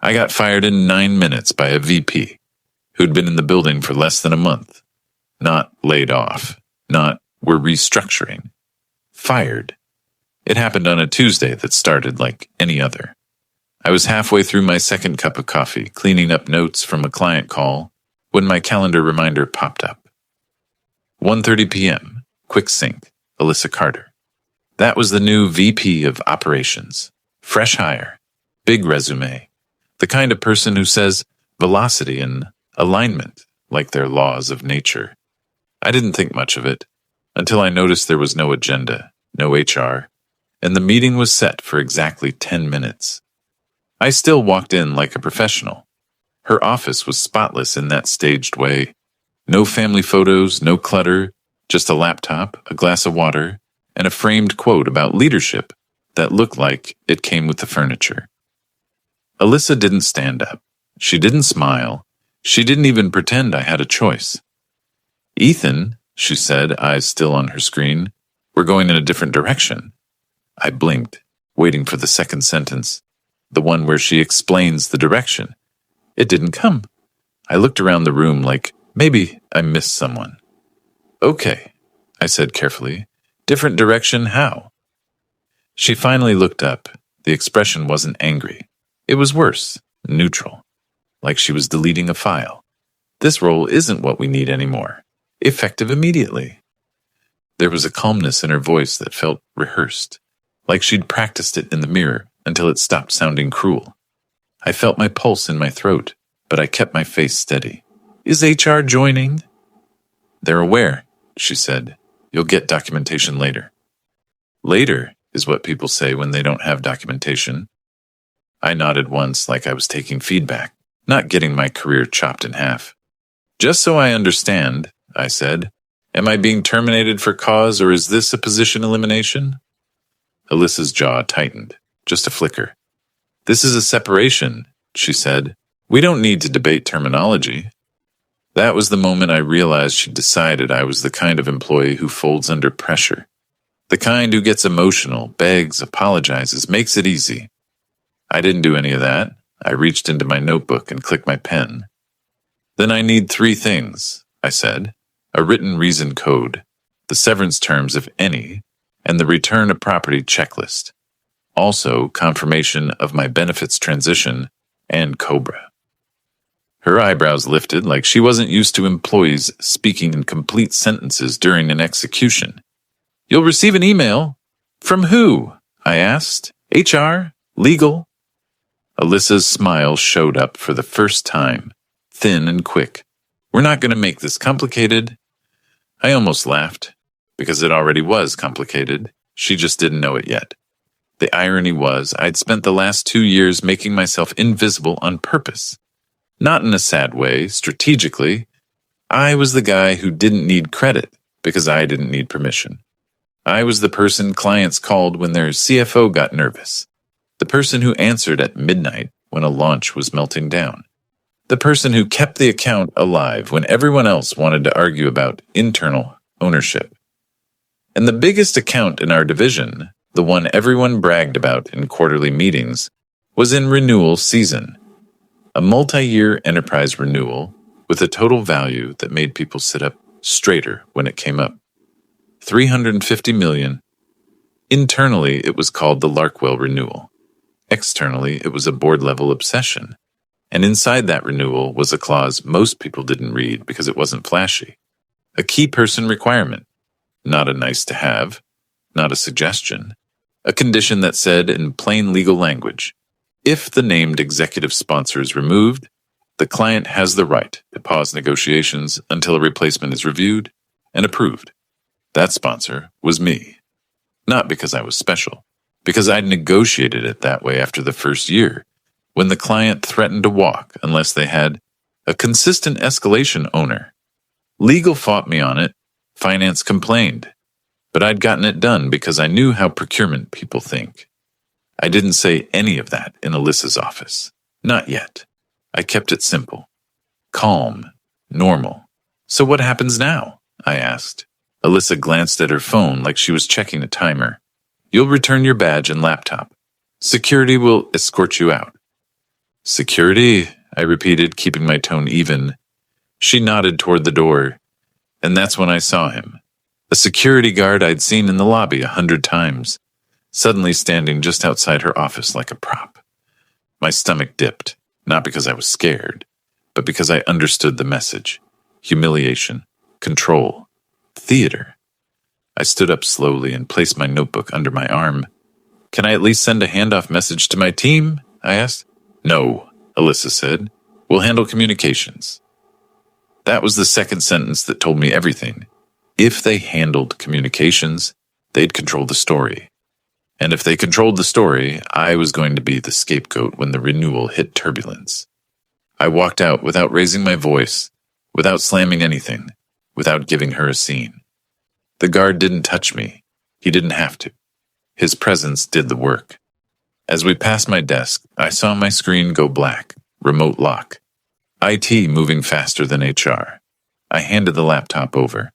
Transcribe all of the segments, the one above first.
I got fired in 9 minutes by a VP who'd been in the building for less than a month. Not laid off. Not, we're restructuring. Fired. It happened on a Tuesday that started like any other. I was halfway through my second cup of coffee, cleaning up notes from a client call, when my calendar reminder popped up. 1:30 p.m., quick sync, Alyssa Carter. That was the new VP of Operations. Fresh hire, big resume, the kind of person who says velocity and alignment like they're laws of nature. I didn't think much of it until I noticed there was no agenda, no HR, and the meeting was set for exactly 10 minutes. I still walked in like a professional. Her office was spotless in that staged way. No family photos, no clutter, just a laptop, a glass of water, and a framed quote about leadership that looked like it came with the furniture. Alyssa didn't stand up. She didn't smile. She didn't even pretend I had a choice. "Ethan," she said, eyes still on her screen, "we're going in a different direction." I blinked, waiting for the second sentence, the one where she explains the direction. It didn't come. I looked around the room like maybe I missed someone. "Okay," I said carefully. "Different direction, how?" She finally looked up. The expression wasn't angry. It was worse, neutral, like she was deleting a file. "This role isn't what we need anymore. Effective immediately." There was a calmness in her voice that felt rehearsed, like she'd practiced it in the mirror until it stopped sounding cruel. I felt my pulse in my throat, but I kept my face steady. "Is HR joining?" "They're aware," she said. "You'll get documentation later." Later is what people say when they don't have documentation. I nodded once like I was taking feedback, not getting my career chopped in half. "Just so I understand," I said, "am I being terminated for cause or is this a position elimination?" Alyssa's jaw tightened, just a flicker. "This is a separation," she said. "We don't need to debate terminology." That was the moment I realized she'd decided I was the kind of employee who folds under pressure. The kind who gets emotional, begs, apologizes, makes it easy. I didn't do any of that. I reached into my notebook and clicked my pen. "Then I need 3 things," I said. "A written reason code, the severance terms if any, and the return of property checklist. Also, confirmation of my benefits transition and COBRA." Her eyebrows lifted like she wasn't used to employees speaking in complete sentences during an execution. "You'll receive an email." "From who?" I asked. "HR? Legal?" Alyssa's smile showed up for the first time, thin and quick. "We're not going to make this complicated." I almost laughed, because it already was complicated. She just didn't know it yet. The irony was I'd spent the last 2 years making myself invisible on purpose. Not in a sad way, strategically. I was the guy who didn't need credit because I didn't need permission. I was the person clients called when their CFO got nervous. The person who answered at midnight when a launch was melting down. The person who kept the account alive when everyone else wanted to argue about internal ownership. And the biggest account in our division, the one everyone bragged about in quarterly meetings, was in renewal season. A multi-year enterprise renewal with a total value that made people sit up straighter when it came up. $350 million. Internally, it was called the Larkwell renewal. Externally, it was a board-level obsession. And inside that renewal was a clause most people didn't read because it wasn't flashy. A key person requirement. Not a nice-to-have. Not a suggestion. A condition that said in plain legal language, if the named executive sponsor is removed, the client has the right to pause negotiations until a replacement is reviewed and approved. That sponsor was me. Not because I was special, because I'd negotiated it that way after the first year, when the client threatened to walk unless they had a consistent escalation owner. Legal fought me on it, finance complained, but I'd gotten it done because I knew how procurement people think. I didn't say any of that in Alyssa's office. Not yet. I kept it simple. Calm. Normal. "So what happens now?" I asked. Alyssa glanced at her phone like she was checking a timer. "You'll return your badge and laptop. Security will escort you out." Security? I repeated, keeping my tone even. She nodded toward the door, and that's when I saw him. A security guard I'd seen in the lobby 100 times, suddenly standing just outside her office like a prop. My stomach dipped, not because I was scared, but because I understood the message. Humiliation, control, theater. I stood up slowly and placed my notebook under my arm. Can I at least send a handoff message to my team? I asked. No, Alyssa said. We'll handle communications. That was the second sentence that told me everything. If they handled communications, they'd control the story. And if they controlled the story, I was going to be the scapegoat when the renewal hit turbulence. I walked out without raising my voice, without slamming anything, without giving her a scene. The guard didn't touch me. He didn't have to. His presence did the work. As we passed my desk, I saw my screen go black, remote lock. IT moving faster than HR. I handed the laptop over.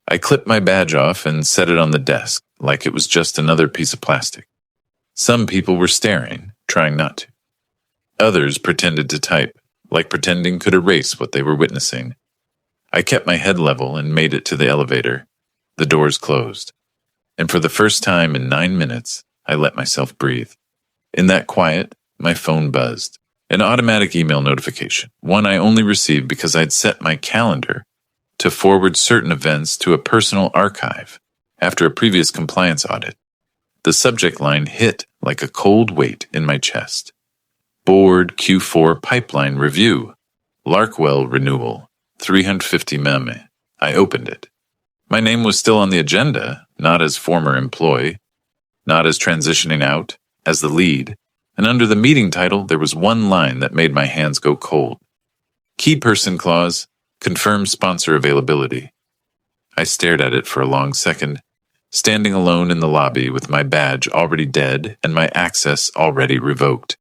I clipped my badge off and set it on the desk, like it was just another piece of plastic. Some people were staring, trying not to. Others pretended to type, like pretending could erase what they were witnessing. I kept my head level and made it to the elevator. The doors closed. And for the first time in 9 minutes, I let myself breathe. In that quiet, my phone buzzed. An automatic email notification, one I only received because I'd set my calendar to forward certain events to a personal archive after a previous compliance audit. The subject line hit like a cold weight in my chest. Board Q4 Pipeline Review. Larkwell Renewal. 350 mem. I opened it. My name was still on the agenda, not as former employee, not as transitioning out, as the lead, and under the meeting title there was one line that made my hands go cold. Key person clause, confirm sponsor availability. I stared at it for a long second, standing alone in the lobby with my badge already dead and my access already revoked.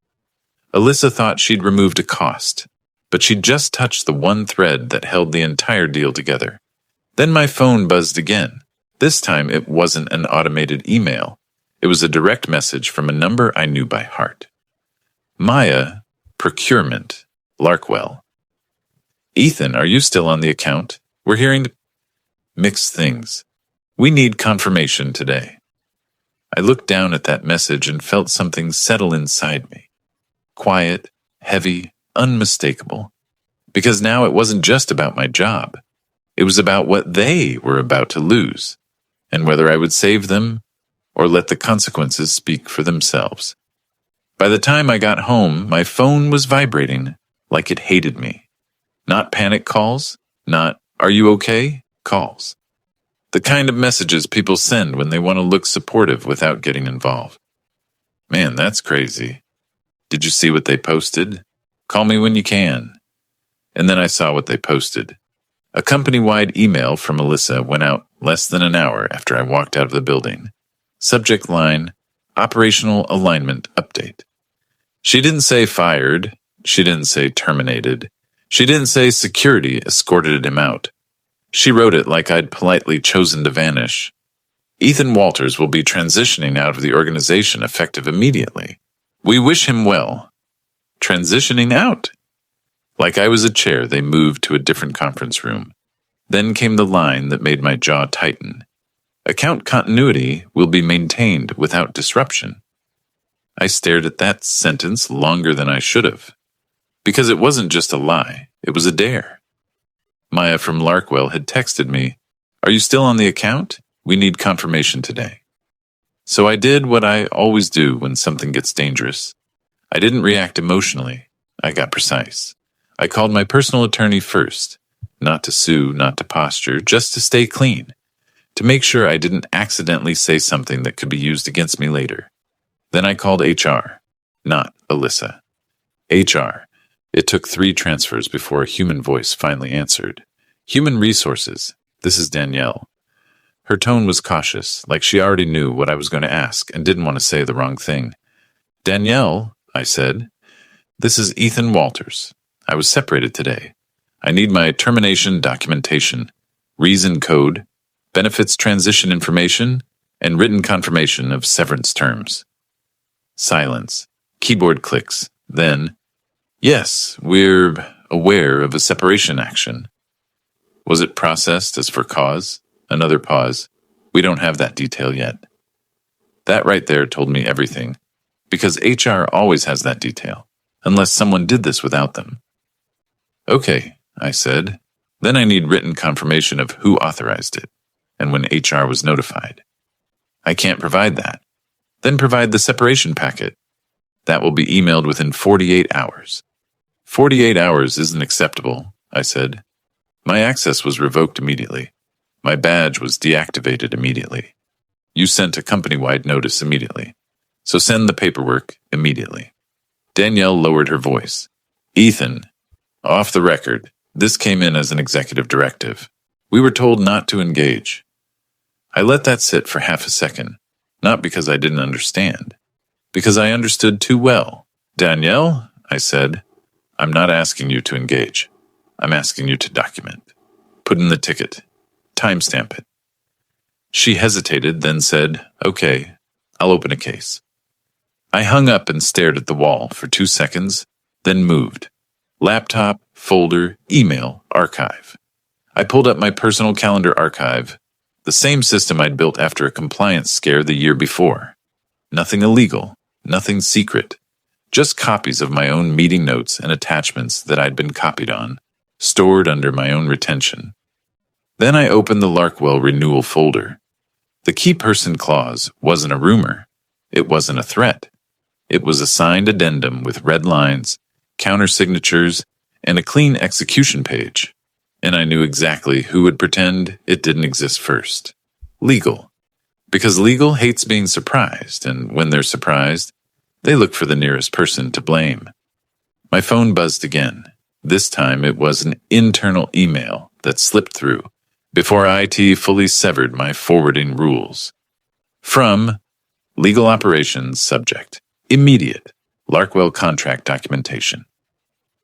Alyssa thought she'd removed a cost, but she'd just touched the one thread that held the entire deal together. Then my phone buzzed again. This time it wasn't an automated email. It was a direct message from a number I knew by heart. Maya, Procurement, Larkwell. Ethan, are you still on the account? We're hearing mixed things. We need confirmation today. I looked down at that message and felt something settle inside me. Quiet, heavy, unmistakable. Because now it wasn't just about my job. It was about what they were about to lose, and whether I would save them or let the consequences speak for themselves. By the time I got home, my phone was vibrating like it hated me. Not panic calls, not "Are you okay?" calls. The kind of messages people send when they want to look supportive without getting involved. Man, that's crazy. Did you see what they posted? Call me when you can. And then I saw what they posted. A company-wide email from Alyssa went out less than an hour after I walked out of the building. Subject line, Operational Alignment Update. She didn't say fired. She didn't say terminated. She didn't say security escorted him out. She wrote it like I'd politely chosen to vanish. Ethan Walters will be transitioning out of the organization effective immediately. We wish him well. Transitioning out? Like I was a chair, they moved to a different conference room. Then came the line that made my jaw tighten. Account continuity will be maintained without disruption. I stared at that sentence longer than I should have. Because it wasn't just a lie, it was a dare. Maya from Larkwell had texted me, "Are you still on the account? We need confirmation today." So I did what I always do when something gets dangerous. I didn't react emotionally. I got precise. I called my personal attorney first, not to sue, not to posture, just to stay clean, to make sure I didn't accidentally say something that could be used against me later. Then I called HR, not Alyssa. HR. It took 3 transfers before a human voice finally answered. Human Resources. This is Danielle. Her tone was cautious, like she already knew what I was going to ask and didn't want to say the wrong thing. Danielle, I said, this is Ethan Walters. I was separated today. I need my termination documentation, reason code, benefits transition information, and written confirmation of severance terms. Silence. Keyboard clicks. Then, Yes, we're aware of a separation action. Was it processed as for cause? Another pause. We don't have that detail yet. That right there told me everything, because HR always has that detail, unless someone did this without them. Okay, I said. Then I need written confirmation of who authorized it, and when HR was notified. I can't provide that. Then provide the separation packet. That will be emailed within 48 hours. 48 hours isn't acceptable, I said. My access was revoked immediately. My badge was deactivated immediately. You sent a company-wide notice immediately. So send the paperwork immediately. Danielle lowered her voice. Ethan, off the record, this came in as an executive directive. We were told not to engage. I let that sit for half a second, not because I didn't understand, because I understood too well. Danielle, I said, I'm not asking you to engage. I'm asking you to document. Put in the ticket. Timestamp it. She hesitated, then said, Okay, I'll open a case. I hung up and stared at the wall for 2 seconds, then moved. Laptop, folder, email, archive. I pulled up my personal calendar archive, the same system I'd built after a compliance scare the year before. Nothing illegal, nothing secret, just copies of my own meeting notes and attachments that I'd been copied on, stored under my own retention. Then I opened the Larkwell renewal folder. The key person clause wasn't a rumor. It wasn't a threat. It was a signed addendum with red lines, countersignatures, and a clean execution page. And I knew exactly who would pretend it didn't exist first. Legal. Because legal hates being surprised, and when they're surprised, they look for the nearest person to blame. My phone buzzed again. This time it was an internal email that slipped through before IT fully severed my forwarding rules. From Legal Operations Subject. Immediate. Larkwell Contract Documentation.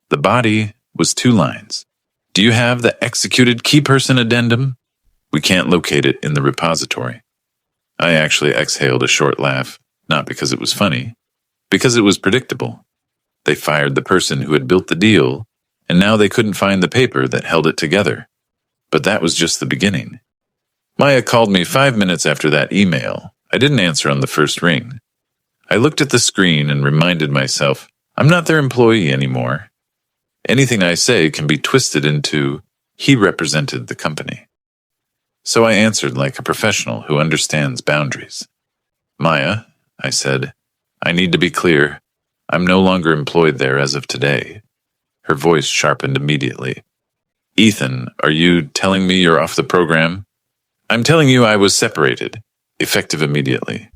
The body was 2 lines. Do you have the executed key person addendum? We can't locate it in the repository. I actually exhaled a short laugh, not because it was funny, because it was predictable. They fired the person who had built the deal, and now they couldn't find the paper that held it together. But that was just the beginning. Maya called me 5 minutes after that email. I didn't answer on the first ring. I looked at the screen and reminded myself, I'm not their employee anymore. Anything I say can be twisted into, he represented the company. So I answered like a professional who understands boundaries. Maya, I said, I need to be clear. I'm no longer employed there as of today. Her voice sharpened immediately. Ethan, are you telling me you're off the program? I'm telling you I was separated, effective immediately.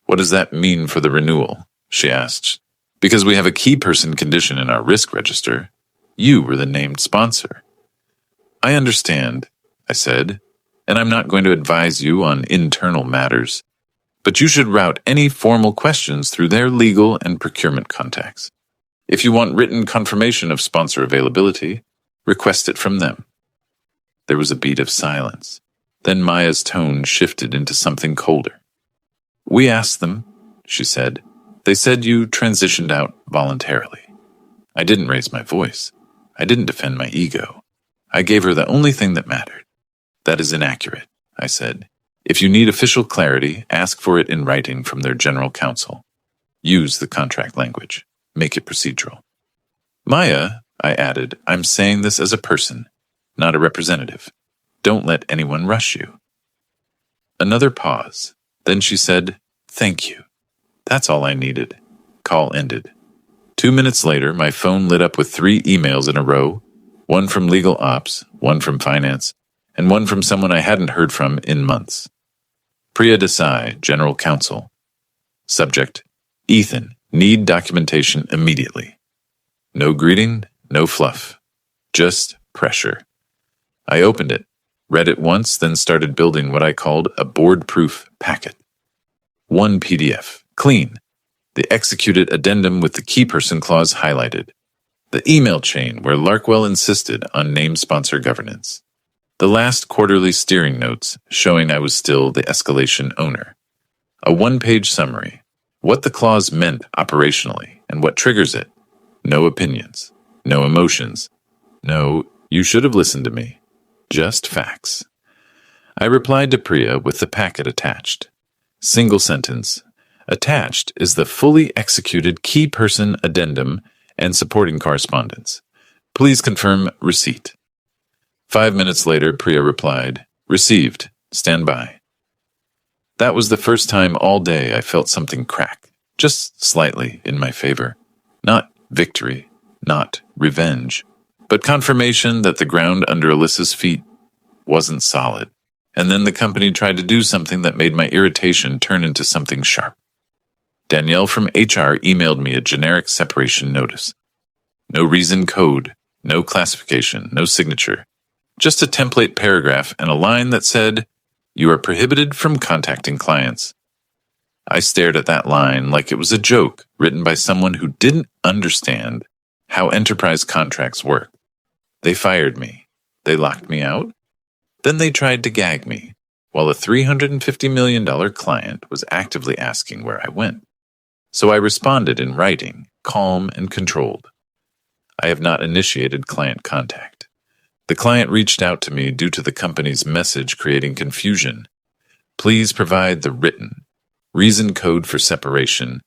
What does that mean for the renewal? She asked. Because we have a key person condition in our risk register. You were the named sponsor. I understand, I said, and I'm not going to advise you on internal matters, but you should route any formal questions through their legal and procurement contacts. If you want written confirmation of sponsor availability, request it from them. There was a beat of silence. Then Maya's tone shifted into something colder. We asked them, she said. They said you transitioned out voluntarily. I didn't raise my voice. I didn't defend my ego. I gave her the only thing that mattered. That is inaccurate, I said. If you need official clarity, ask for it in writing from their general counsel. Use the contract language. Make it procedural. Maya, I added, I'm saying this as a person, not a representative. Don't let anyone rush you. Another pause. Then she said, Thank you. That's all I needed. Call ended. 2 minutes later, my phone lit up with 3 emails in a row, one from legal ops, one from finance, and one from someone I hadn't heard from in months. Priya Desai, General Counsel. Subject, Ethan, need documentation immediately. No greeting, no fluff. Just pressure. I opened it, read it once, then started building what I called a board-proof packet. 1 PDF, clean. The executed addendum with the key person clause highlighted. The email chain where Larkwell insisted on named sponsor governance. The last quarterly steering notes showing I was still the escalation owner. A 1-page summary. What the clause meant operationally and what triggers it. No opinions. No emotions. No, you should have listened to me. Just facts. I replied to Priya with the packet attached. Single sentence. Attached is the fully executed key person addendum and supporting correspondence. Please confirm receipt. 5 minutes later, Priya replied, Received. Stand by. That was the first time all day I felt something crack, just slightly in my favor. Not victory, not revenge, but confirmation that the ground under Alyssa's feet wasn't solid. And then the company tried to do something that made my irritation turn into something sharp. Danielle from HR emailed me a generic separation notice. No reason code, no classification, no signature. Just a template paragraph and a line that said, You are prohibited from contacting clients. I stared at that line like it was a joke written by someone who didn't understand how enterprise contracts work. They fired me. They locked me out. Then they tried to gag me, while a $350 million client was actively asking where I went. So I responded in writing, calm and controlled. I have not initiated client contact. The client reached out to me due to the company's message creating confusion. Please provide the written reason code for separation,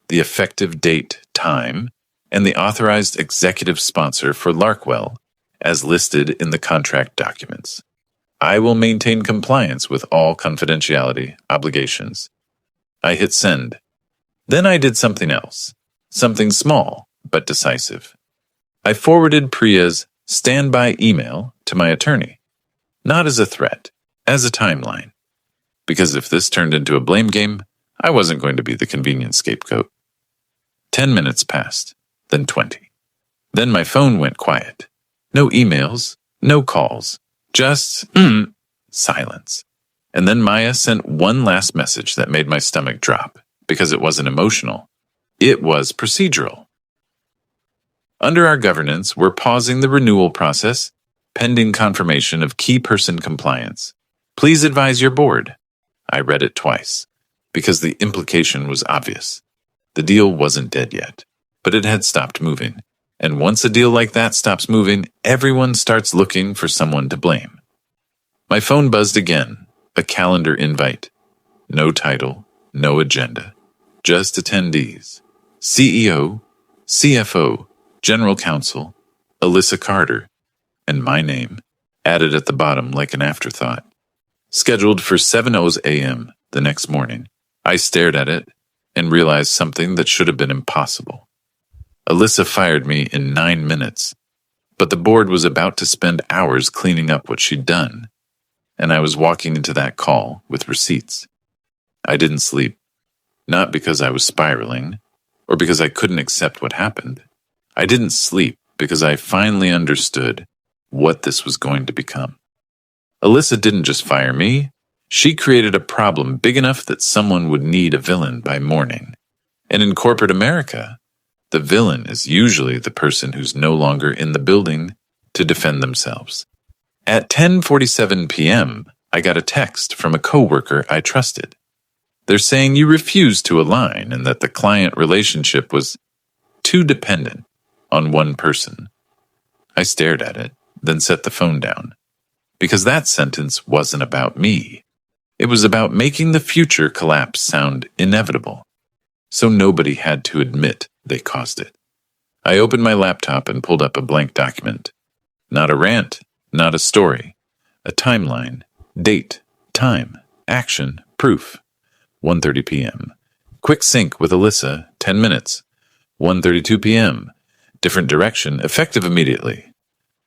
the effective date, time, and the authorized executive sponsor for Larkwell, as listed in the contract documents. I will maintain compliance with all confidentiality obligations. I hit send. Then I did something else, something small but decisive. I forwarded Priya's standby email to my attorney, not as a threat, as a timeline. Because if this turned into a blame game, I wasn't going to be the convenient scapegoat. 10 minutes passed, then 20. Then my phone went quiet. No emails, no calls, just silence. And then Maya sent one last message that made my stomach drop, because it wasn't emotional. It was procedural. Under our governance, we're pausing the renewal process, pending confirmation of key person compliance. Please advise your board. I read it twice, because the implication was obvious. The deal wasn't dead yet, but it had stopped moving. And once a deal like that stops moving, everyone starts looking for someone to blame. My phone buzzed again, a calendar invite. No title, no agenda, just attendees. CEO, CFO, General Counsel, Alyssa Carter, and my name, added at the bottom like an afterthought. Scheduled for 7:00 a.m. the next morning, I stared at it and realized something that should have been impossible. Alyssa fired me in 9 minutes, but the board was about to spend hours cleaning up what she'd done, and I was walking into that call with receipts. I didn't sleep, not because I was spiraling, or because I couldn't accept what happened. I didn't sleep because I finally understood what this was going to become. Alyssa didn't just fire me, she created a problem big enough that someone would need a villain by morning. And in corporate America, the villain is usually the person who's no longer in the building to defend themselves. At 10:47 p.m., I got a text from a coworker I trusted. They're saying you refused to align and that the client relationship was too dependent on one person. I stared at it, then set the phone down. Because that sentence wasn't about me. It was about making the future collapse sound inevitable, so nobody had to admit they caused it. I opened my laptop and pulled up a blank document. Not a rant, not a story. A timeline, date, time, action, proof. 1:30 p.m. Quick sync with Alyssa, 10 minutes. 1:32 p.m. Different direction, effective immediately.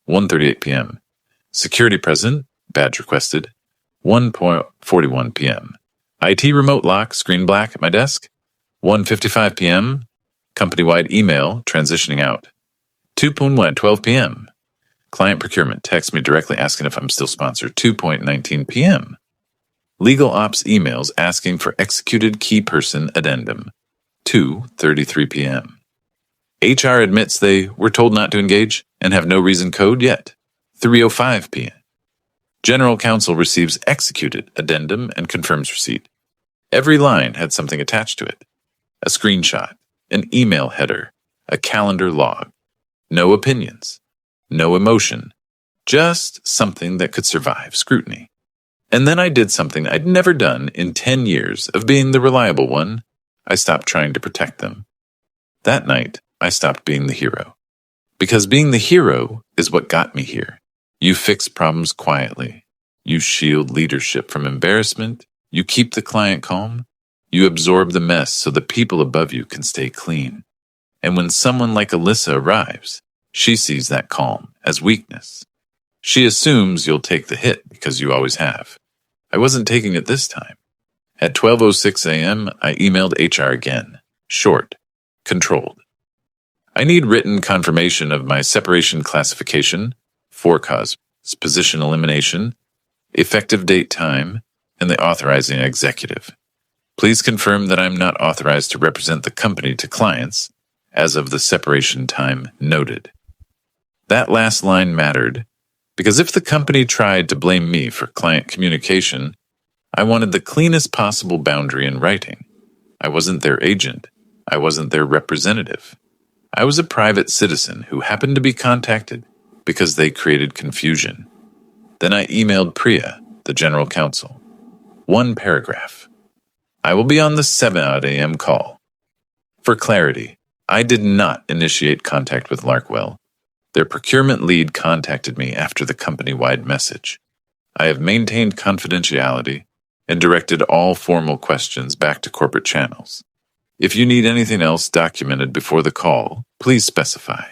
1:38 p.m. Security present, badge requested. 1:41 p.m. IT remote lock, screen black at my desk. 1:55 p.m. Company-wide email, transitioning out. 2:12 p.m. Client procurement texts me directly asking if I'm still sponsored. 2:19 p.m. Legal ops emails asking for executed key person addendum. 2:33 p.m. HR admits they were told not to engage and have no reason code yet. 3:05 p.m. General Counsel receives executed addendum and confirms receipt. Every line had something attached to it. A screenshot, an email header, a calendar log. No opinions, no emotion, just something that could survive scrutiny. And then I did something I'd never done in 10 years of being the reliable one. I stopped trying to protect them. That night, I stopped being the hero. Because being the hero is what got me here. You fix problems quietly. You shield leadership from embarrassment. You keep the client calm. You absorb the mess so the people above you can stay clean. And when someone like Alyssa arrives, she sees that calm as weakness. She assumes you'll take the hit because you always have. I wasn't taking it this time. At 12:06 a.m., I emailed HR again. Short. Controlled. I need written confirmation of my separation classification, for-cause, position elimination, effective date time, and the authorizing executive. Please confirm that I'm not authorized to represent the company to clients, as of the separation time noted. That last line mattered, because if the company tried to blame me for client communication, I wanted the cleanest possible boundary in writing. I wasn't their agent. I wasn't their representative. I was a private citizen who happened to be contacted because they created confusion. Then I emailed Priya, the general counsel. One paragraph. I will be on the 7 a.m. call. For clarity, I did not initiate contact with Larkwell. Their procurement lead contacted me after the company-wide message. I have maintained confidentiality and directed all formal questions back to corporate channels. If you need anything else documented before the call, please specify.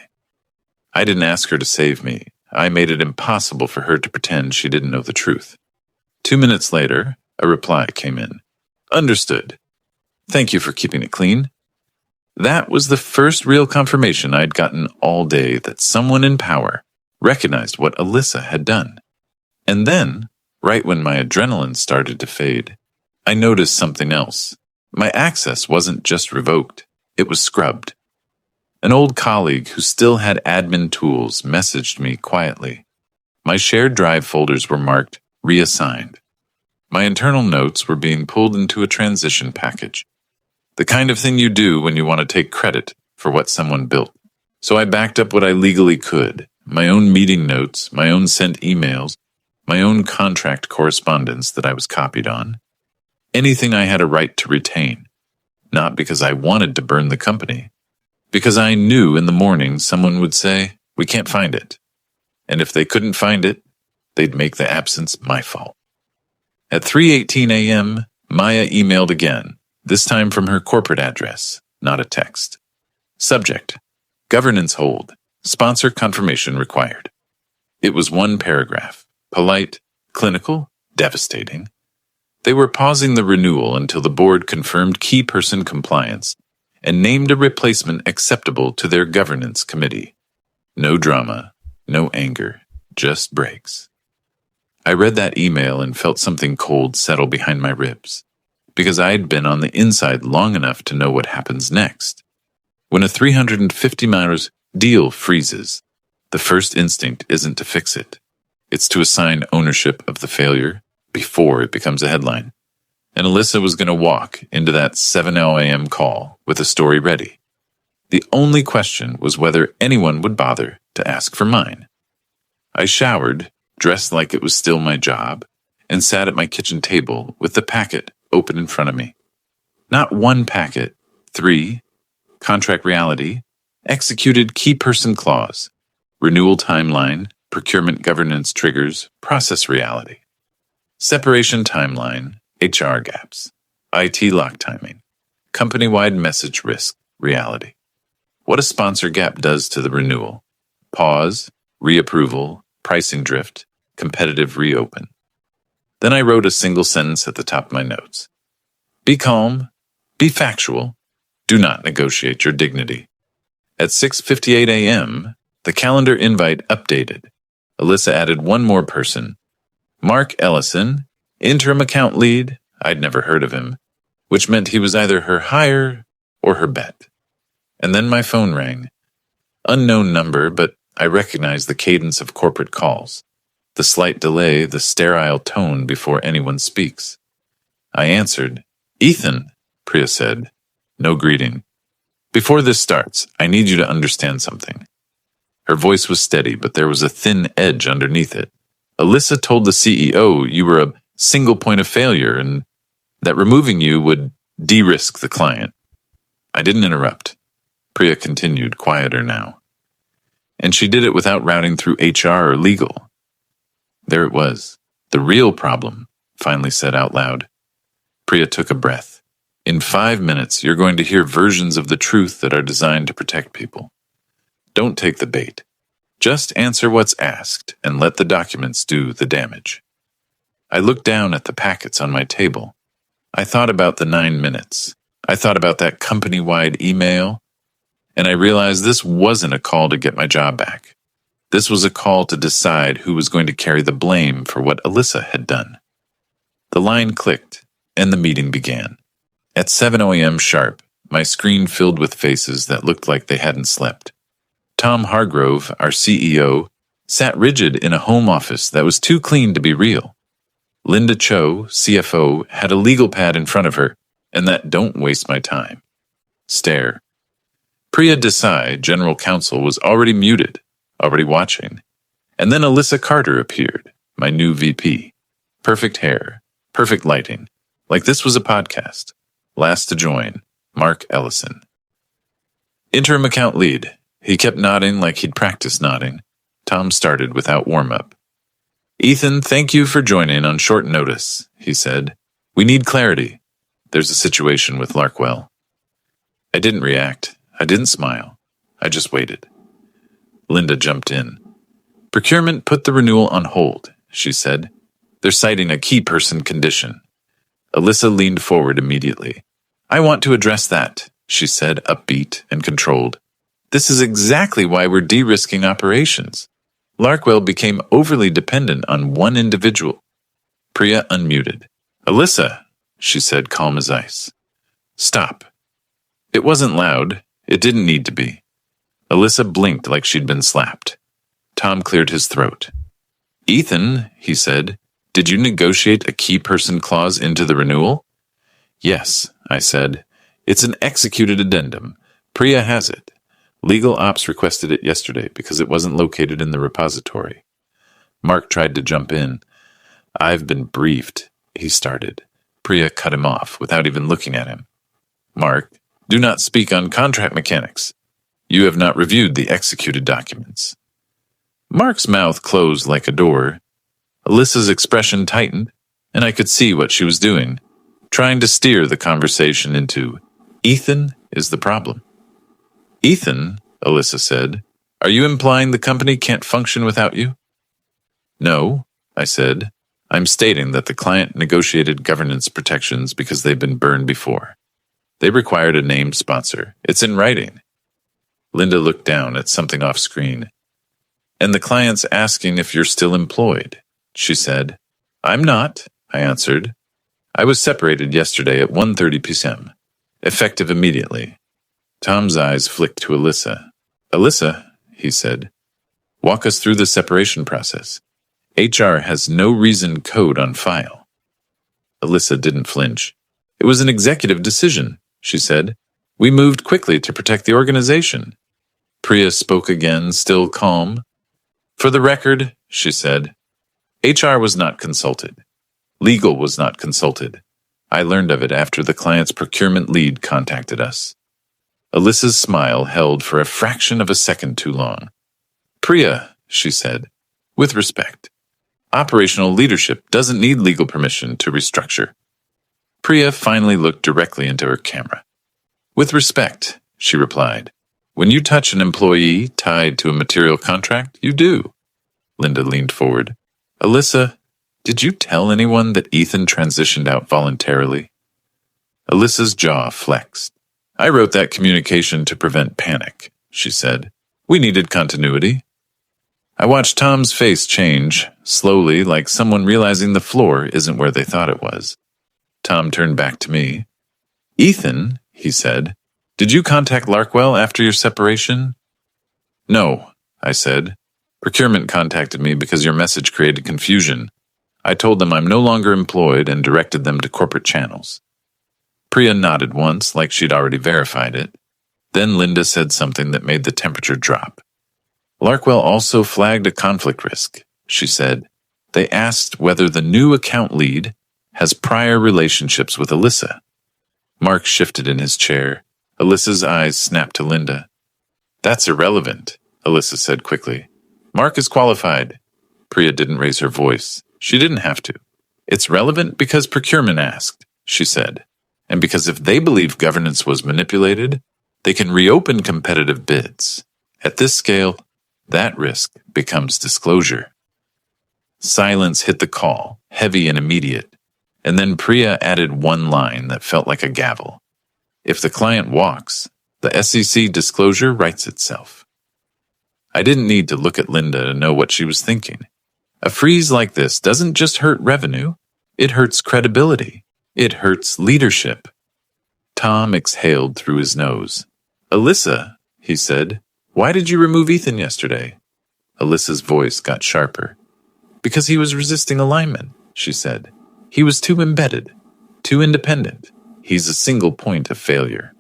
I didn't ask her to save me. I made it impossible for her to pretend she didn't know the truth. 2 minutes later, a reply came in. Understood. Thank you for keeping it clean. That was the first real confirmation I'd gotten all day that someone in power recognized what Alyssa had done. And then, right when my adrenaline started to fade, I noticed something else. My access wasn't just revoked, it was scrubbed. An old colleague who still had admin tools messaged me quietly. My shared drive folders were marked reassigned. My internal notes were being pulled into a transition package. The kind of thing you do when you want to take credit for what someone built. So I backed up what I legally could. My own meeting notes, my own sent emails, my own contract correspondence that I was copied on. Anything I had a right to retain. Not because I wanted to burn the company. Because I knew in the morning someone would say, we can't find it. And if they couldn't find it, they'd make the absence my fault. At 3:18 a.m., Maya emailed again, this time from her corporate address, not a text. Subject, governance hold, sponsor confirmation required. It was one paragraph, polite, clinical, devastating. They were pausing the renewal until the board confirmed key person compliance and named a replacement acceptable to their governance committee. No drama, no anger, just breaks. I read that email and felt something cold settle behind my ribs, because I had been on the inside long enough to know what happens next. When a 350 miles deal freezes, the first instinct isn't to fix it. It's to assign ownership of the failure before it becomes a headline. And Alyssa was going to walk into that 7 a.m. call with a story ready. The only question was whether anyone would bother to ask for mine. I showered, dressed like it was still my job, and sat at my kitchen table with the packet open in front of me. Not one packet, 3, contract reality, executed key person clause, renewal timeline, procurement governance triggers, process reality, separation timeline, HR gaps, IT lock timing, company-wide message risk, reality. What a sponsor gap does to the renewal. Pause, reapproval, pricing drift, competitive reopen. Then I wrote a single sentence at the top of my notes. Be calm, be factual, do not negotiate your dignity. At 6:58 a.m., the calendar invite updated. Alyssa added one more person. Mark Ellison, interim account lead. I'd never heard of him, which meant he was either her hire or her bet. And then my phone rang. Unknown number, but I recognized the cadence of corporate calls. The slight delay, the sterile tone before anyone speaks. I answered. Ethan, Priya said. No greeting. Before this starts, I need you to understand something. Her voice was steady, but there was a thin edge underneath it. Alyssa told the CEO you were a single point of failure and that removing you would de-risk the client. I didn't interrupt. Priya continued, quieter now. And she did it without routing through HR or legal. There it was. The real problem, finally said out loud. Priya took a breath. In 5 minutes, you're going to hear versions of the truth that are designed to protect people. Don't take the bait. Just answer what's asked and let the documents do the damage. I looked down at the packets on my table. I thought about the 9 minutes. I thought about that company-wide email, and I realized this wasn't a call to get my job back. This was a call to decide who was going to carry the blame for what Alyssa had done. The line clicked, and the meeting began. At 7 a.m. sharp, my screen filled with faces that looked like they hadn't slept. Tom Hargrove, our CEO, sat rigid in a home office that was too clean to be real. Linda Cho, CFO, had a legal pad in front of her, and that "don't waste my time" stare. Priya Desai, general counsel, was already muted, already watching. And then Alyssa Carter appeared, my new VP. Perfect hair, perfect lighting, like this was a podcast. Last to join, Mark Ellison. Interim account lead. He kept nodding like he'd practiced nodding. Tom started without warm-up. Ethan, thank you for joining on short notice, he said. We need clarity. There's a situation with Larkwell. I didn't react. I didn't smile. I just waited. Linda jumped in. Procurement put the renewal on hold, she said. They're citing a key person condition. Alyssa leaned forward immediately. I want to address that, she said, upbeat and controlled. This is exactly why we're de-risking operations. Larkwell became overly dependent on one individual. Priya unmuted. Alyssa, she said, calm as ice. Stop. It wasn't loud. It didn't need to be. Alyssa blinked like she'd been slapped. Tom cleared his throat. Ethan, he said, did you negotiate a key person clause into the renewal? Yes, I said. It's an executed addendum. Priya has it. Legal Ops requested it yesterday because it wasn't located in the repository. Mark tried to jump in. I've been briefed, he started. Priya cut him off without even looking at him. Mark, do not speak on contract mechanics. You have not reviewed the executed documents. Mark's mouth closed like a door. Alyssa's expression tightened, and I could see what she was doing, trying to steer the conversation into, Ethan is the problem. Ethan, Alyssa said, are you implying the company can't function without you? No, I said. I'm stating that the client negotiated governance protections because they've been burned before. They required a named sponsor. It's in writing. Linda looked down at something off screen. And the client's asking if you're still employed, she said. I'm not, I answered. I was separated yesterday at 1:30 p.m., effective immediately. Tom's eyes flicked to Alyssa. Alyssa, he said, walk us through the separation process. HR has no reason code on file. Alyssa didn't flinch. It was an executive decision, she said. We moved quickly to protect the organization. Priya spoke again, still calm. For the record, she said, HR was not consulted. Legal was not consulted. I learned of it after the client's procurement lead contacted us. Alyssa's smile held for a fraction of a second too long. Priya, she said, with respect, operational leadership doesn't need legal permission to restructure. Priya finally looked directly into her camera. With respect, she replied, when you touch an employee tied to a material contract, you do. Linda leaned forward. Alyssa, did you tell anyone that Ethan transitioned out voluntarily? Alyssa's jaw flexed. I wrote that communication to prevent panic, she said. We needed continuity. I watched Tom's face change, slowly, like someone realizing the floor isn't where they thought it was. Tom turned back to me. Ethan, he said, did you contact Larkwell after your separation? No, I said. Procurement contacted me because your message created confusion. I told them I'm no longer employed and directed them to corporate channels. Priya nodded once, like she'd already verified it. Then Linda said something that made the temperature drop. Larkwell also flagged a conflict risk, she said. They asked whether the new account lead has prior relationships with Alyssa. Mark shifted in his chair. Alyssa's eyes snapped to Linda. That's irrelevant, Alyssa said quickly. Mark is qualified. Priya didn't raise her voice. She didn't have to. It's relevant because procurement asked, she said. And because if they believe governance was manipulated, they can reopen competitive bids. At this scale, that risk becomes disclosure. Silence hit the call, heavy and immediate, and then Priya added one line that felt like a gavel. If the client walks, the SEC disclosure writes itself. I didn't need to look at Linda to know what she was thinking. A freeze like this doesn't just hurt revenue, it hurts credibility. It hurts leadership. Tom exhaled through his nose. Alyssa, he said, why did you remove Ethan yesterday? Alyssa's voice got sharper. Because he was resisting alignment, she said. He was too embedded, too independent. He's a single point of failure.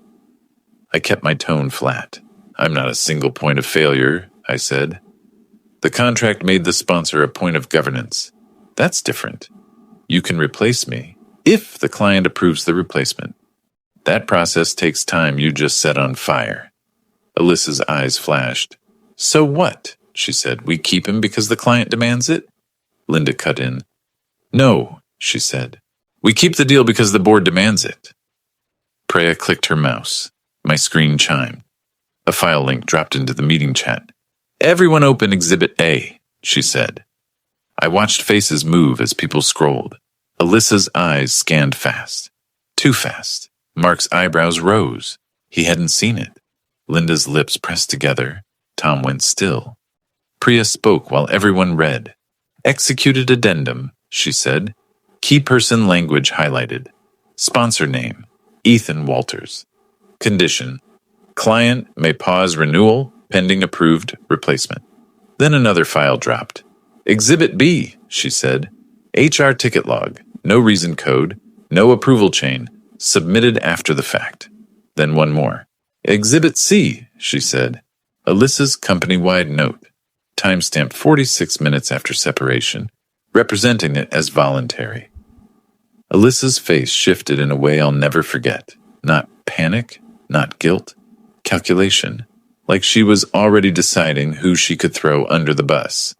I kept my tone flat. I'm not a single point of failure, I said. The contract made the sponsor a point of governance. That's different. You can replace me if the client approves the replacement. That process takes time you just set on fire. Alyssa's eyes flashed. So what? She said. We keep him because the client demands it? Linda cut in. No, she said. We keep the deal because the board demands it. Priya clicked her mouse. My screen chimed. A file link dropped into the meeting chat. Everyone open Exhibit A, she said. I watched faces move as people scrolled. Alyssa's eyes scanned fast. Too fast. Mark's eyebrows rose. He hadn't seen it. Linda's lips pressed together. Tom went still. Priya spoke while everyone read. Executed addendum, she said. Key person language highlighted. Sponsor name, Ethan Walters. Condition, client may pause renewal pending approved replacement. Then another file dropped. Exhibit B, she said. HR ticket log, no reason code, no approval chain, submitted after the fact. Then one more. Exhibit C, she said. Alyssa's company-wide note, timestamp 46 minutes after separation, representing it as voluntary. Alyssa's face shifted in a way I'll never forget. Not panic, not guilt, calculation, like she was already deciding who she could throw under the bus.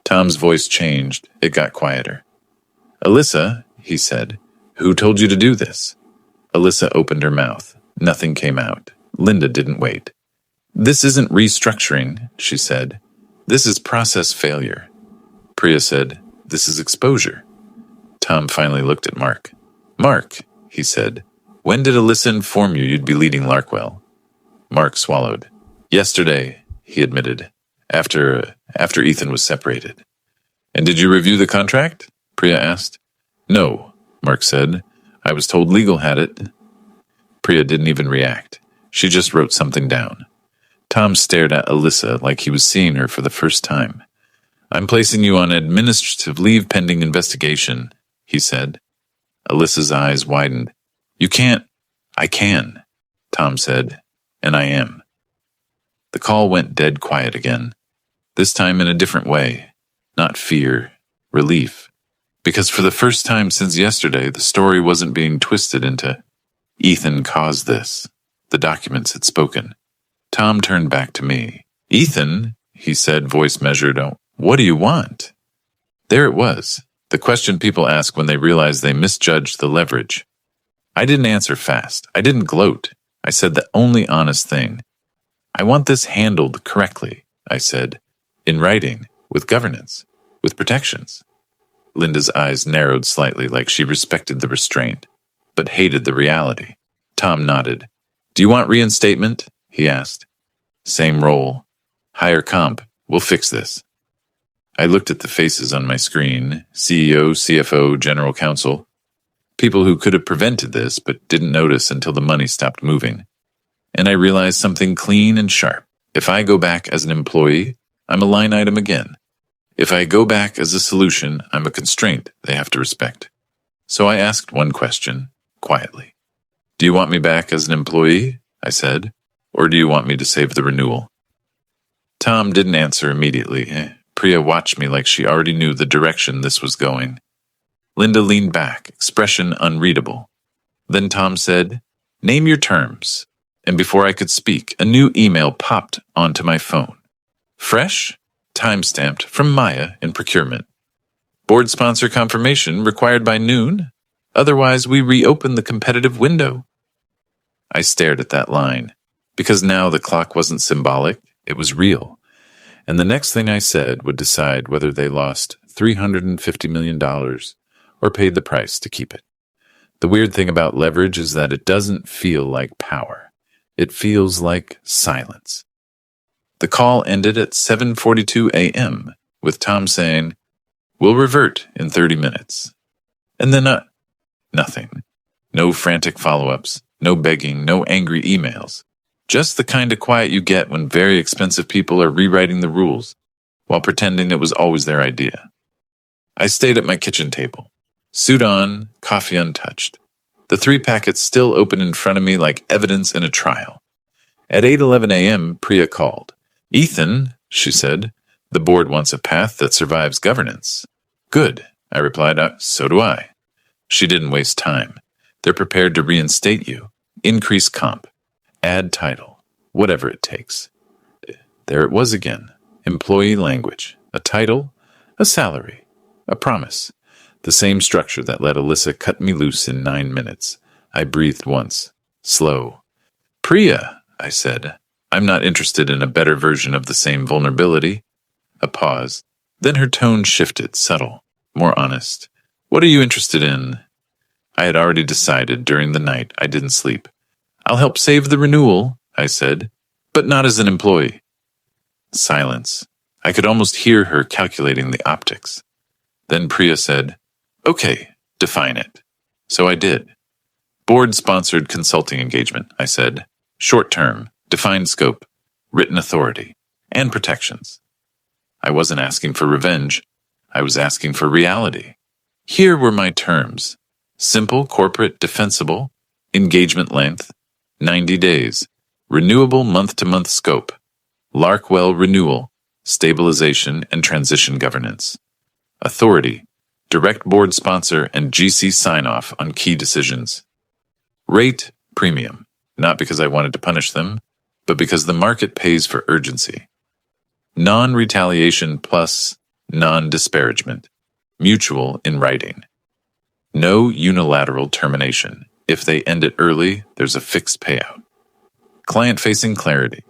Tom's voice changed. It got quieter. Alyssa, he said, who told you to do this? Alyssa opened her mouth. Nothing came out. Linda didn't wait. This isn't restructuring, she said. This is process failure. Priya said, this is exposure. Tom finally looked at Mark. Mark, he said, when did Alyssa inform you you'd be leading Larkwell? Mark swallowed. Yesterday, he admitted, after Ethan was separated. And did you review the contract? Priya asked. No, Mark said. I was told legal had it. Priya didn't even react. She just wrote something down. Tom stared at Alyssa like he was seeing her for the first time. I'm placing you on administrative leave pending investigation, he said. Alyssa's eyes widened. You can't. I can, Tom said, and I am. The call went dead quiet again, this time in a different way. Not fear, relief. Because for the first time since yesterday, the story wasn't being twisted into, Ethan caused this. The documents had spoken. Tom turned back to me. Ethan, he said, voice measured, what do you want? There it was, the question people ask when they realize they misjudged the leverage. I didn't answer fast. I didn't gloat. I said the only honest thing. I want this handled correctly, I said, in writing, with governance, with protections. Linda's eyes narrowed slightly like she respected the restraint, but hated the reality. Tom nodded. Do you want reinstatement? He asked. Same role. Higher comp. We'll fix this. I looked at the faces on my screen, CEO, CFO, general counsel, people who could have prevented this but didn't notice until the money stopped moving. And I realized something clean and sharp. If I go back as an employee, I'm a line item again. If I go back as a solution, I'm a constraint they have to respect. So I asked one question, quietly. Do you want me back as an employee? I said. or do you want me to save the renewal? Tom didn't answer immediately. Priya watched me like she already knew the direction this was going. Linda leaned back, expression unreadable. Then Tom said, "Name your terms." And before I could speak, a new email popped onto my phone. Fresh, time-stamped, from Maya in procurement. Board sponsor confirmation required by noon. Otherwise, we reopen the competitive window. I stared at that line, because now the clock wasn't symbolic, it was real. And the next thing I said would decide whether they lost $350 million or paid the price to keep it. The weird thing about leverage is that it doesn't feel like power. It feels like silence. The call ended at 7:42 a.m., with Tom saying, "We'll revert in 30 minutes. And then nothing. No frantic follow-ups, no begging, no angry emails. Just the kind of quiet you get when very expensive people are rewriting the rules, while pretending it was always their idea. I stayed at my kitchen table. Suit on, coffee untouched. The 3 packets still open in front of me like evidence in a trial. At 8:11 a.m., Priya called. "Ethan," she said, "the board wants a path that survives governance." "Good," I replied. "So do I." She didn't waste time. They're prepared to reinstate you, increase comp, add title, whatever it takes. There it was again. Employee language. A title, a salary, a promise. The same structure that let Alyssa cut me loose in 9 minutes. I breathed once. Slow. "Priya," I said, "I'm not interested in a better version of the same vulnerability." A pause. Then her tone shifted, subtle, more honest. "What are you interested in?" I had already decided during the night I didn't sleep. "I'll help save the renewal," I said, "but not as an employee." Silence. I could almost hear her calculating the optics. Then Priya said, "Okay, define it." So I did. Board-sponsored consulting engagement, I said. Short-term, defined scope, written authority, and protections. I wasn't asking for revenge. I was asking for reality. Here were my terms. Simple, corporate, defensible, engagement length, 90 days, renewable month-to-month scope, Larkwell renewal, stabilization and transition governance. Authority, direct board sponsor and GC sign-off on key decisions. Rate, premium, not because I wanted to punish them, but because the market pays for urgency. Non-retaliation plus non-disparagement, mutual in writing. No unilateral termination. If they end it early, there's a fixed payout. Client-facing clarity.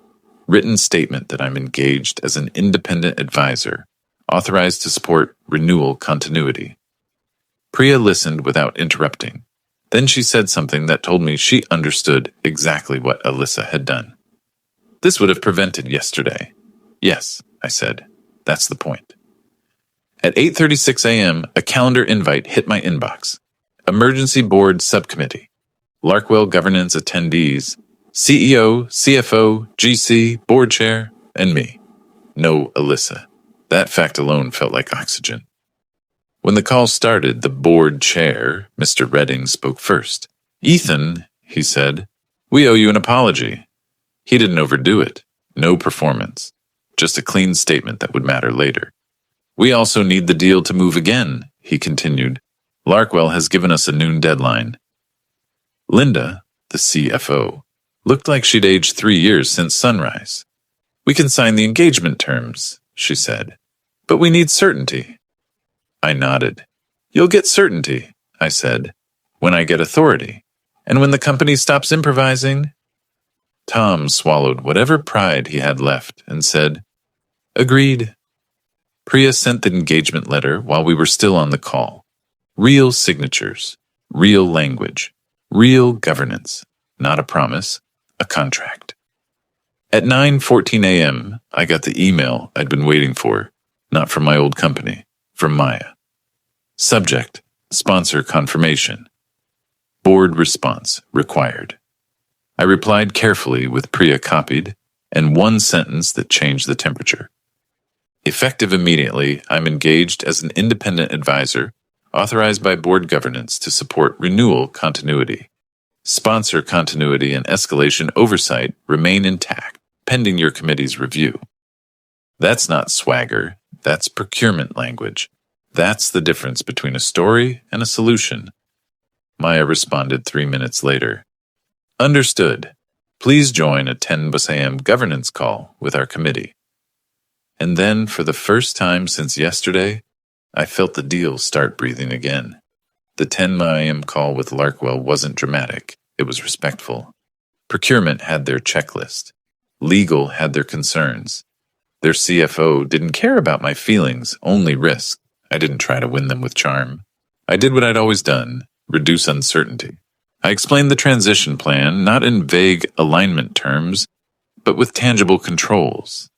Written statement that I'm engaged as an independent advisor, authorized to support renewal continuity. Priya listened without interrupting. Then she said something that told me she understood exactly what Alyssa had done. "This would have prevented yesterday." "Yes," I said. "That's the point." At 8:36 a.m., a calendar invite hit my inbox. Emergency Board Subcommittee. Larkwell Governance attendees. CEO, CFO, GC, Board Chair, and me. No Alyssa. That fact alone felt like oxygen. When the call started, the board chair, Mr. Redding, spoke first. "Ethan," he said, "we owe you an apology." He didn't overdo it. No performance. Just a clean statement that would matter later. "We also need the deal to move again," he continued. "Larkwell has given us a noon deadline." Linda, the CFO, looked like she'd aged 3 years since sunrise. "We can sign the engagement terms," she said, "but we need certainty." I nodded. "You'll get certainty," I said, "when I get authority, and when the company stops improvising." Tom swallowed whatever pride he had left and said, "Agreed." Priya sent the engagement letter while we were still on the call. Real signatures, real language, real governance, not a promise, a contract. At 9:14 a.m., I got the email I'd been waiting for, not from my old company, from Maya. Subject, sponsor confirmation. Board response required. I replied carefully with Priya copied, and one sentence that changed the temperature. Effective immediately, I'm engaged as an independent advisor, authorized by board governance to support renewal continuity. Sponsor continuity and escalation oversight remain intact, pending your committee's review. That's not swagger, that's procurement language. That's the difference between a story and a solution. Maya responded 3 minutes later. Understood. Please join a 10 a.m. governance call with our committee. And then, for the first time since yesterday, I felt the deal start breathing again. The 10 a.m. call with Larkwell wasn't dramatic, it was respectful. Procurement had their checklist. Legal had their concerns. Their CFO didn't care about my feelings, only risk. I didn't try to win them with charm. I did what I'd always done, reduce uncertainty. I explained the transition plan, not in vague alignment terms, but with tangible controls.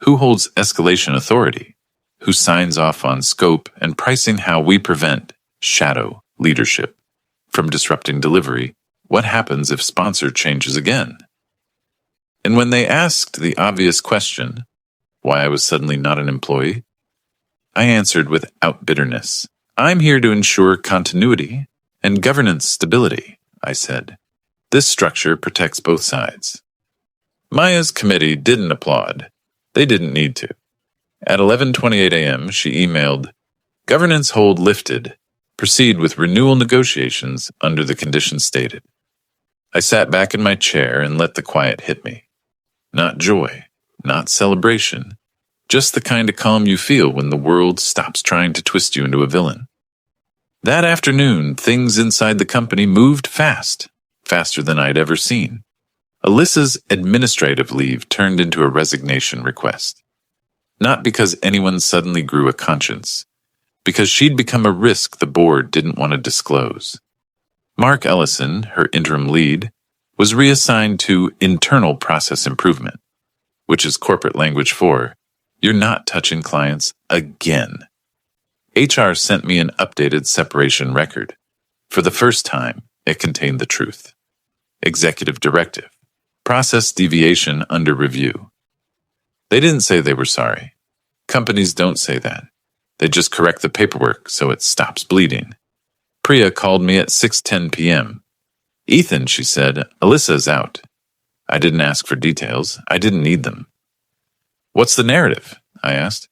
Who holds escalation authority? Who signs off on scope and pricing? How we prevent shadow leadership from disrupting delivery? What happens if sponsor changes again? And when they asked the obvious question, why I was suddenly not an employee, I answered without bitterness. I'm here to ensure continuity and governance stability, I said. This structure protects both sides. Maya's committee didn't applaud. They didn't need to. At 11:28 a.m., she emailed, "Governance hold lifted. Proceed with renewal negotiations under the conditions stated." I sat back in my chair and let the quiet hit me. Not joy, not celebration, just the kind of calm you feel when the world stops trying to twist you into a villain. That afternoon, things inside the company moved fast, faster than I'd ever seen. Alyssa's administrative leave turned into a resignation request. Not because anyone suddenly grew a conscience, because she'd become a risk the board didn't want to disclose. Mark Ellison, her interim lead, was reassigned to internal process improvement, which is corporate language for, you're not touching clients again. HR sent me an updated separation record. For the first time, it contained the truth. Executive directive. Process deviation under review. They didn't say they were sorry. Companies don't say that. They just correct the paperwork so it stops bleeding. Priya called me at 6:10 p.m. "Ethan," she said, "Alyssa's out." I didn't ask for details. I didn't need them. "What's the narrative?" I asked.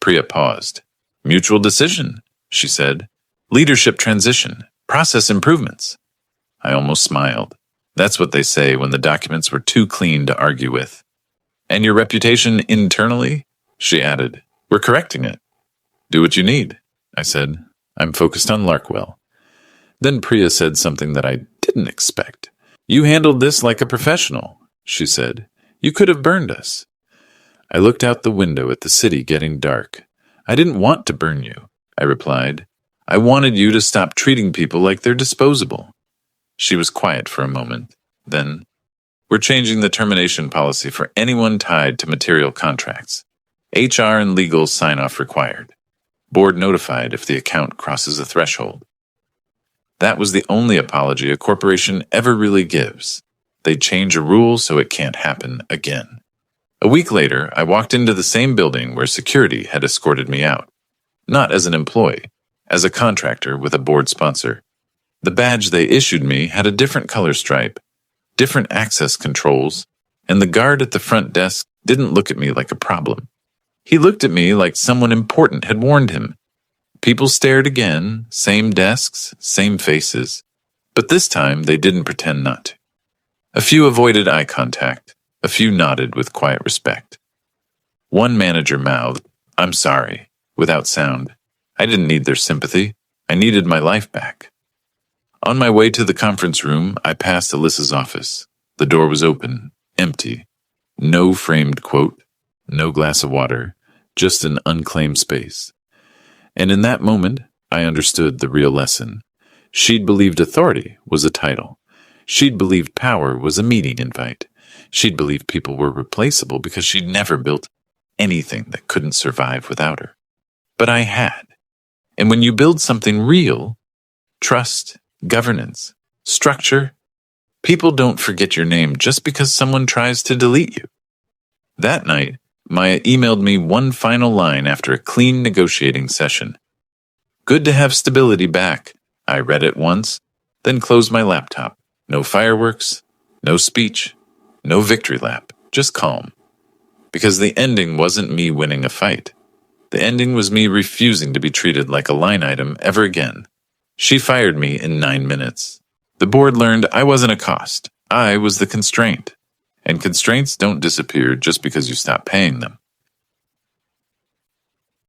Priya paused. "Mutual decision," she said. "Leadership transition. Process improvements." I almost smiled. That's what they say when the documents were too clean to argue with. "And your reputation internally?" she added. "We're correcting it." "Do what you need," I said. "I'm focused on Larkwell." Then Priya said something that I didn't expect. "You handled this like a professional," she said. "You could have burned us." I looked out the window at the city getting dark. "I didn't want to burn you," I replied. "I wanted you to stop treating people like they're disposable." She was quiet for a moment. Then, "We're changing the termination policy for anyone tied to material contracts. HR and legal sign-off required. Board notified if the account crosses a threshold." That was the only apology a corporation ever really gives. They change a rule so it can't happen again. A week later, I walked into the same building where security had escorted me out. Not as an employee, as a contractor with a board sponsor. The badge they issued me had a different color stripe, different access controls, and the guard at the front desk didn't look at me like a problem. He looked at me like someone important had warned him. People stared again, same desks, same faces, but this time they didn't pretend not to. A few avoided eye contact, a few nodded with quiet respect. One manager mouthed, "I'm sorry," without sound. I didn't need their sympathy. I needed my life back. On my way to the conference room, I passed Alyssa's office. The door was open, empty. No framed quote, no glass of water, just an unclaimed space. And in that moment, I understood the real lesson. She'd believed authority was a title. She'd believed power was a meeting invite. She'd believed people were replaceable because she'd never built anything that couldn't survive without her. But I had. And when you build something real, trust, governance, structure, people don't forget your name just because someone tries to delete you. That night, Maya emailed me one final line after a clean negotiating session. "Good to have stability back." I read it once, then closed my laptop, No fireworks, no speech, no victory lap, just calm. Because the ending wasn't me winning a fight. The ending was me refusing to be treated like a line item ever again. She fired me in 9 minutes. The board learned I wasn't a cost. I was the constraint. And constraints don't disappear just because you stop paying them.